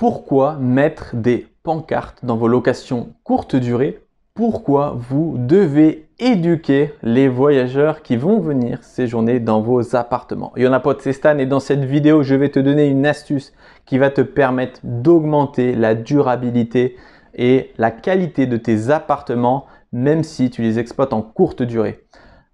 Pourquoi mettre des pancartes dans vos locations courte durée? Pourquoi vous devez éduquer les voyageurs qui vont venir séjourner dans vos appartements? Yonapote, c'est Stan et dans cette vidéo, je vais te donner une astuce qui va te permettre d'augmenter la durabilité et la qualité de tes appartements, même si tu les exploites en courte durée.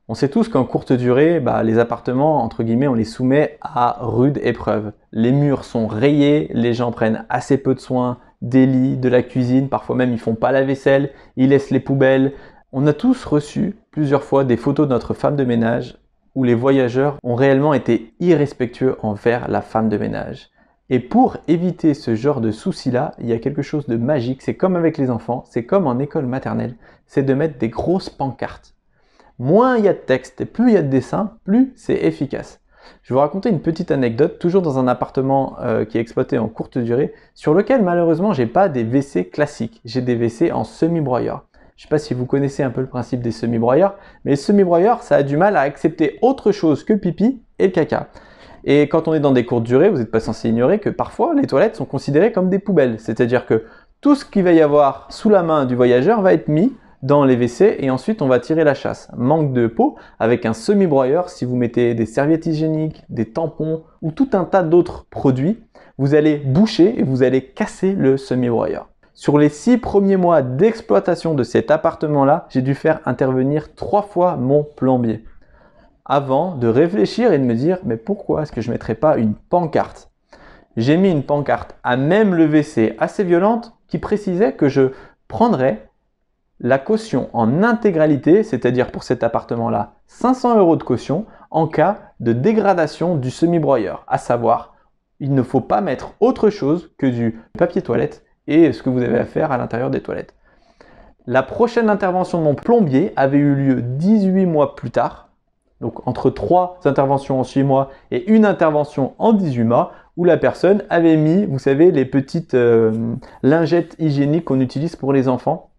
On sait tous qu'en courte durée, les appartements, entre guillemets, on les soumet à rude épreuve. Les murs sont rayés, les gens prennent assez peu de soins des lits, de la cuisine, parfois même ils font pas la vaisselle, ils laissent les poubelles. On a tous reçu plusieurs fois des photos de notre femme de ménage où les voyageurs ont réellement été irrespectueux envers la femme de ménage. Et pour éviter ce genre de soucis-là, il y a quelque chose de magique, c'est comme avec les enfants, c'est comme en école maternelle, c'est de mettre des grosses pancartes. Moins il y a de texte et plus il y a de dessins, plus c'est efficace. Je vais vous raconter une petite anecdote, toujours dans un appartement qui est exploité en courte durée, sur lequel malheureusement j'ai pas des WC classiques, j'ai des WC en semi-broyeur. Je ne sais pas si vous connaissez un peu le principe des semi-broyeurs, mais les semi-broyeurs, ça a du mal à accepter autre chose que pipi et caca. Et quand on est dans des courtes durées, vous n'êtes pas censé ignorer que parfois les toilettes sont considérées comme des poubelles. C'est-à-dire que tout ce qu'il va y avoir sous la main du voyageur va être mis dans les WC et ensuite on va tirer la chasse. Manque de peau, avec un semi-broyeur, si vous mettez des serviettes hygiéniques, des tampons ou tout un tas d'autres produits, vous allez boucher et vous allez casser le semi-broyeur. Sur les 6 premiers mois d'exploitation de cet appartement-là, j'ai dû faire intervenir 3 fois mon plombier avant de réfléchir et de me dire mais pourquoi est-ce que je ne mettrais pas une pancarte? J'ai mis une pancarte à même le WC assez violente qui précisait que je prendrais la caution en intégralité, c'est-à-dire pour cet appartement-là, 500 € de caution en cas de dégradation du semi-broyeur. À savoir, il ne faut pas mettre autre chose que du papier toilette et ce que vous avez à faire à l'intérieur des toilettes. La prochaine intervention de mon plombier avait eu lieu 18 mois plus tard, donc entre 3 interventions en 6 mois et une intervention en 18 mois, où la personne avait mis, vous savez, les petites lingettes hygiéniques qu'on utilise pour les enfants.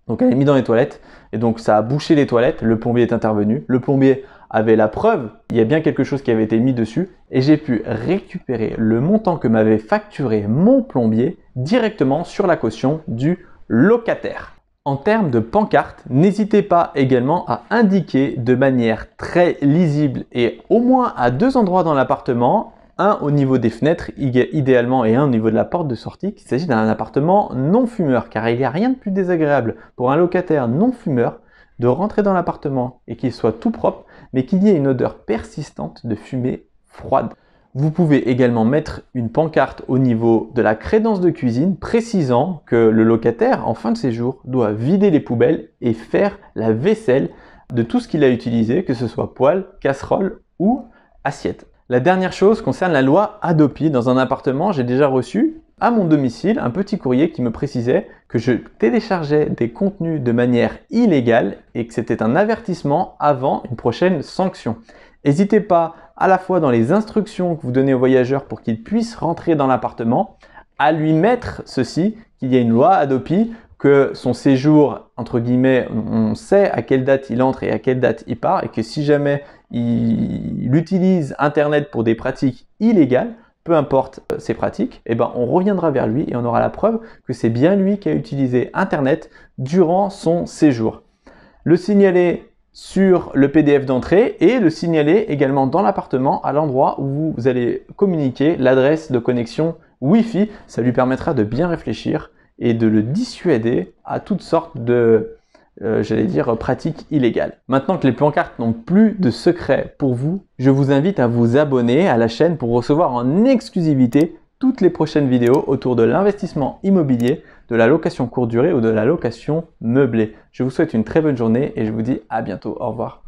Donc elle est mise dans les toilettes et donc ça a bouché les toilettes, le plombier est intervenu, le plombier avait la preuve, il y a bien quelque chose qui avait été mis dessus et j'ai pu récupérer le montant que m'avait facturé mon plombier directement sur la caution du locataire. En termes de pancarte, n'hésitez pas également à indiquer de manière très lisible et au moins à 2 endroits dans l'appartement, un au niveau des fenêtres idéalement et un au niveau de la porte de sortie, qu'il s'agit d'un appartement non fumeur, car il n'y a rien de plus désagréable pour un locataire non fumeur de rentrer dans l'appartement et qu'il soit tout propre, mais qu'il y ait une odeur persistante de fumée froide. Vous pouvez également mettre une pancarte au niveau de la crédence de cuisine précisant que le locataire, en fin de séjour, doit vider les poubelles et faire la vaisselle de tout ce qu'il a utilisé, que ce soit poêle, casserole ou assiette. La dernière chose concerne la loi Hadopi. Dans un appartement, j'ai déjà reçu à mon domicile un petit courrier qui me précisait que je téléchargeais des contenus de manière illégale et que c'était un avertissement avant une prochaine sanction. N'hésitez pas à la fois dans les instructions que vous donnez aux voyageurs pour qu'ils puissent rentrer dans l'appartement, à lui mettre ceci, qu'il y a une loi Hadopi, que son séjour, entre guillemets, on sait à quelle date il entre et à quelle date il part et que si jamais il utilise Internet pour des pratiques illégales, peu importe ces pratiques, on reviendra vers lui et on aura la preuve que c'est bien lui qui a utilisé Internet durant son séjour. Le signaler sur le PDF d'entrée et le signaler également dans l'appartement à l'endroit où vous allez communiquer l'adresse de connexion Wi-Fi. Ça lui permettra de bien réfléchir et de le dissuader à toutes sortes de, pratiques illégales. Maintenant que les pancartes n'ont plus de secret pour vous, je vous invite à vous abonner à la chaîne pour recevoir en exclusivité toutes les prochaines vidéos autour de l'investissement immobilier, de la location courte durée ou de la location meublée. Je vous souhaite une très bonne journée et je vous dis à bientôt. Au revoir.